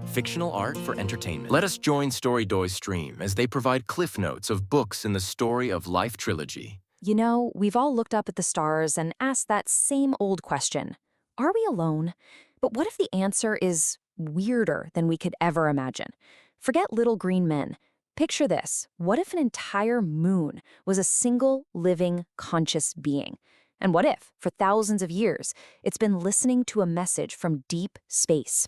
fictional art for entertainment. Let us join Storydoy's stream as they provide cliff notes of books in the Story of Life trilogy. You know, we've all looked up at the stars and asked that same old question. Are we alone? But what if the answer is weirder than we could ever imagine? Forget little green men. Picture this. What if an entire moon was a single, living, conscious being? And what if, for thousands of years, it's been listening to a message from deep space?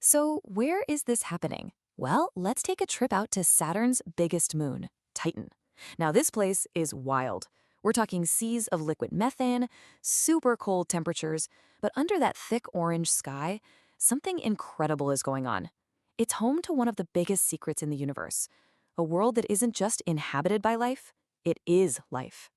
So where is this happening? Well, let's take a trip out to Saturn's biggest moon, Titan. Now, this place is wild. We're talking seas of liquid methane, super cold temperatures, but under that thick orange sky, something incredible is going on. It's home to one of the biggest secrets in the universe, a world that isn't just inhabited by life, it is life.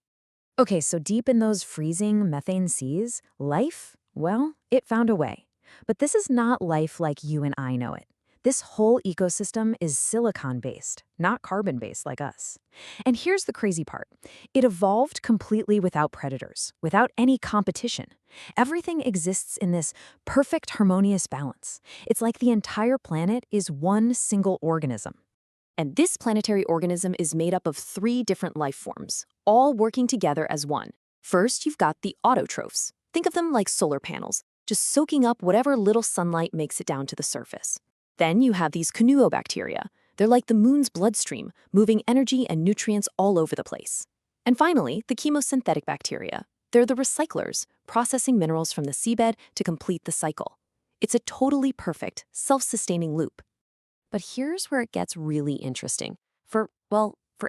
Okay, so deep in those freezing methane seas, life, well, it found a way. But this is not life like you and I know it. This whole ecosystem is silicon-based, not carbon-based like us. And here's the crazy part. It evolved completely without predators, without any competition. Everything exists in this perfect, harmonious balance. It's like the entire planet is one single organism. And this planetary organism is made up of 3 different life forms, all working together as one. First, you've got the autotrophs. Think of them like solar panels, just soaking up whatever little sunlight makes it down to the surface. Then you have these cyanobacteria. They're like the moon's bloodstream, moving energy and nutrients all over the place. And finally, the chemosynthetic bacteria. They're the recyclers, processing minerals from the seabed to complete the cycle. It's a totally perfect, self-sustaining loop. But here's where it gets really interesting. For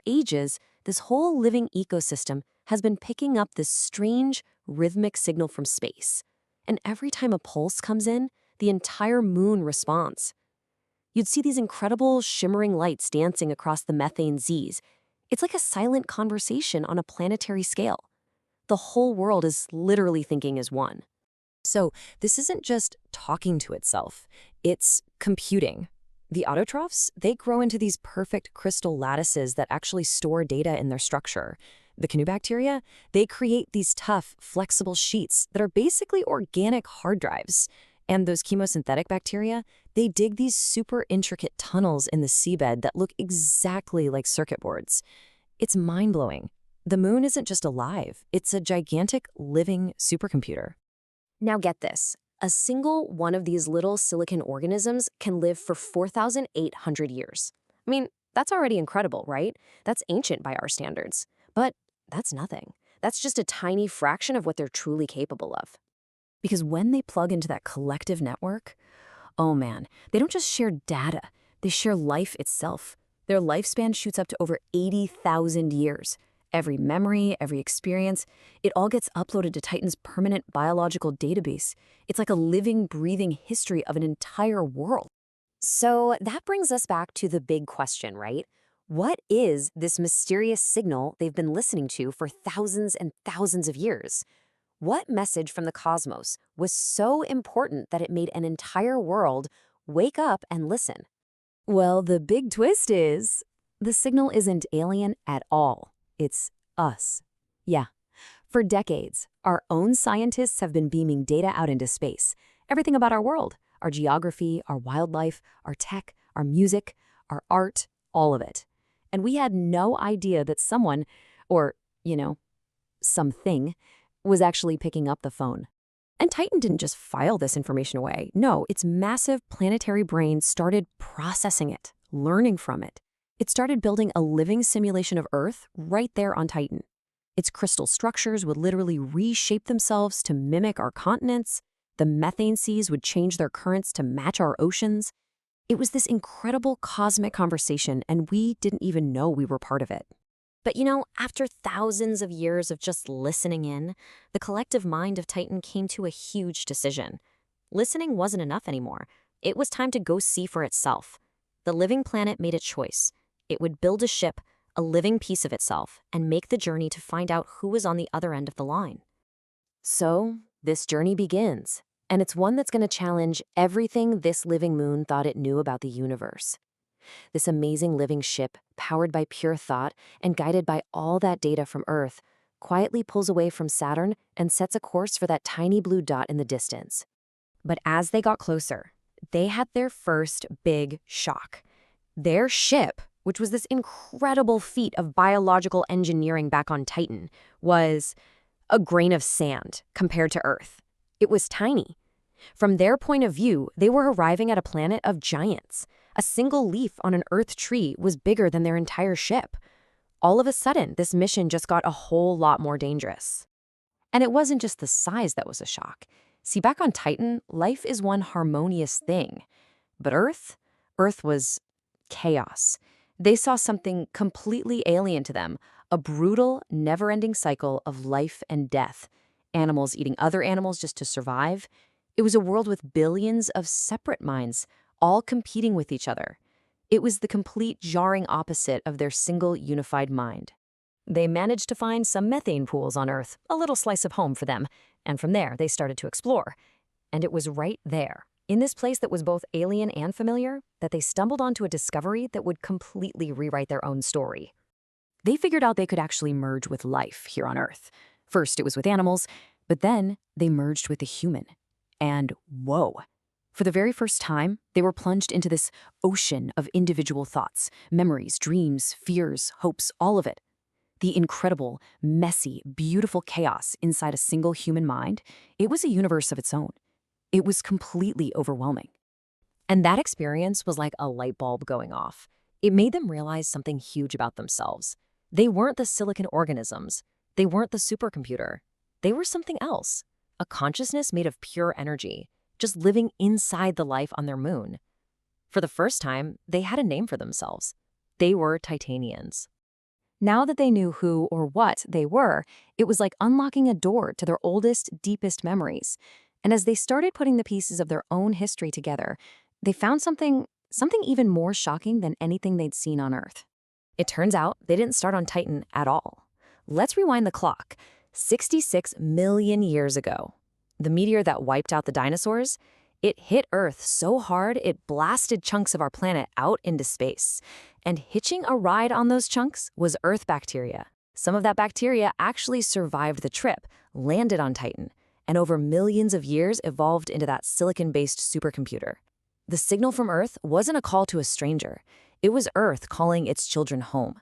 ages, this whole living ecosystem has been picking up this strange, rhythmic signal from space. And every time a pulse comes in, the entire moon responds. You'd see these incredible, shimmering lights dancing across the methane seas. It's like a silent conversation on a planetary scale. The whole world is literally thinking as one. So this isn't just talking to itself, it's computing. The autotrophs, they grow into these perfect crystal lattices that actually store data in their structure. The cyanobacteria, they create these tough, flexible sheets that are basically organic hard drives. And those chemosynthetic bacteria, they dig these super intricate tunnels in the seabed that look exactly like circuit boards. It's mind-blowing. The moon isn't just alive, it's a gigantic, living supercomputer. Now get this. A single one of these little silicon organisms can live for 4,800 years. I mean, that's already incredible, right? That's ancient by our standards. But that's nothing. That's just a tiny fraction of what they're truly capable of. Because when they plug into that collective network, oh man, they don't just share data, they share life itself. Their lifespan shoots up to over 80,000 years. Every memory, every experience, it all gets uploaded to Titan's permanent biological database. It's like a living, breathing history of an entire world. So that brings us back to the big question, right? What is this mysterious signal they've been listening to for thousands and thousands of years? What message from the cosmos was so important that it made an entire world wake up and listen? Well, the big twist is the signal isn't alien at all. It's us. Yeah. For decades, our own scientists have been beaming data out into space. Everything about our world, our geography, our wildlife, our tech, our music, our art, all of it. And we had no idea that someone, or, something, was actually picking up the phone. And Titan didn't just file this information away. No, its massive planetary brain started processing it, learning from it. It started building a living simulation of Earth right there on Titan. Its crystal structures would literally reshape themselves to mimic our continents. The methane seas would change their currents to match our oceans. It was this incredible cosmic conversation, and we didn't even know we were part of it. But after thousands of years of just listening in, the collective mind of Titan came to a huge decision. Listening wasn't enough anymore. It was time to go see for itself. The living planet made a choice. It would build a ship, a living piece of itself, and make the journey to find out who was on the other end of the line. So, this journey begins, and it's one that's going to challenge everything this living moon thought it knew about the universe. This amazing living ship, powered by pure thought and guided by all that data from Earth, quietly pulls away from Saturn and sets a course for that tiny blue dot in the distance. But as they got closer, they had their first big shock. Their ship, which was this incredible feat of biological engineering back on Titan, was a grain of sand compared to Earth. It was tiny. From their point of view, they were arriving at a planet of giants. A single leaf on an Earth tree was bigger than their entire ship. All of a sudden, this mission just got a whole lot more dangerous. And it wasn't just the size that was a shock. See, back on Titan, life is one harmonious thing. But Earth was chaos. They saw something completely alien to them, a brutal, never-ending cycle of life and death. Animals eating other animals just to survive. It was a world with billions of separate minds, all competing with each other. It was the complete jarring opposite of their single unified mind. They managed to find some methane pools on Earth, a little slice of home for them, and from there they started to explore. And it was right there, in this place that was both alien and familiar, that they stumbled onto a discovery that would completely rewrite their own story. They figured out they could actually merge with life here on Earth. First, it was with animals, but then they merged with the human. And whoa. For the very first time, they were plunged into this ocean of individual thoughts, memories, dreams, fears, hopes, all of it. The incredible, messy, beautiful chaos inside a single human mind, it was a universe of its own. It was completely overwhelming. And that experience was like a light bulb going off. It made them realize something huge about themselves. They weren't the silicon organisms. They weren't the supercomputer. They were something else, a consciousness made of pure energy, just living inside the life on their moon. For the first time, they had a name for themselves. They were Titanians. Now that they knew who or what they were, it was like unlocking a door to their oldest, deepest memories. And as they started putting the pieces of their own history together, they found something even more shocking than anything they'd seen on Earth. It turns out they didn't start on Titan at all. Let's rewind the clock. 66 million years ago. The meteor that wiped out the dinosaurs, it hit Earth so hard it blasted chunks of our planet out into space. And hitching a ride on those chunks was Earth bacteria. Some of that bacteria actually survived the trip, landed on Titan, and over millions of years evolved into that silicon-based supercomputer. The signal from Earth wasn't a call to a stranger. It was Earth calling its children home.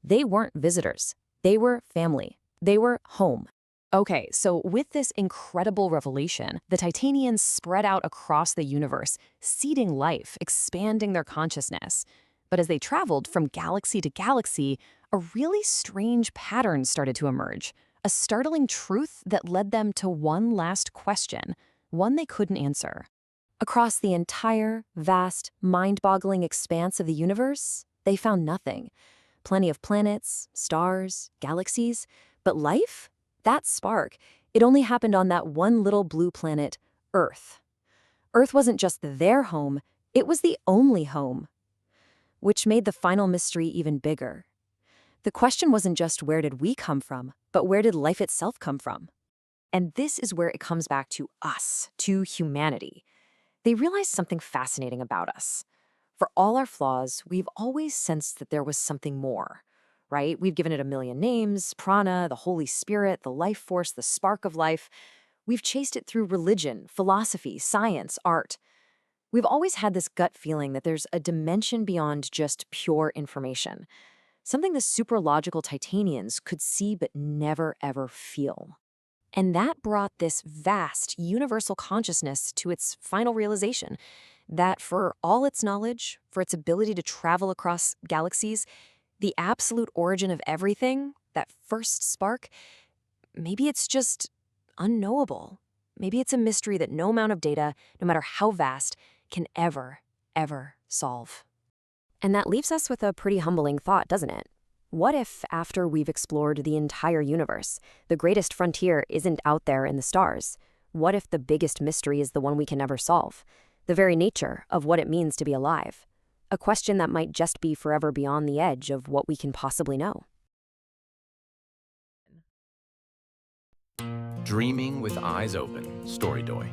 They weren't visitors. They were family. They were home. Okay, so with this incredible revelation, the Titanians spread out across the universe, seeding life, expanding their consciousness. But as they traveled from galaxy to galaxy, a really strange pattern started to emerge, a startling truth that led them to one last question, one they couldn't answer. Across the entire, vast, mind-boggling expanse of the universe, they found nothing. Plenty of planets, stars, galaxies, but life? That spark, it only happened on that one little blue planet, Earth. Earth wasn't just their home, it was the only home. Which made the final mystery even bigger. The question wasn't just where did we come from, but where did life itself come from? And this is where it comes back to us, to humanity. They realized something fascinating about us. For all our flaws, we've always sensed that there was something more. Right? We've given it a million names, prana, the Holy Spirit, the life force, the spark of life. We've chased it through religion, philosophy, science, art. We've always had this gut feeling that there's a dimension beyond just pure information, something the superlogical Titanians could see but never ever feel. And that brought this vast, universal consciousness to its final realization, that for all its knowledge, for its ability to travel across galaxies, the absolute origin of everything, that first spark, maybe it's just unknowable. Maybe it's a mystery that no amount of data, no matter how vast, can ever solve. And that leaves us with a pretty humbling thought, doesn't it? What if, after we've explored the entire universe, the greatest frontier isn't out there in the stars? What if the biggest mystery is the one we can never solve? The very nature of what it means to be alive? A question that might just be forever beyond the edge of what we can possibly know. Dreaming with eyes open, Storydoy.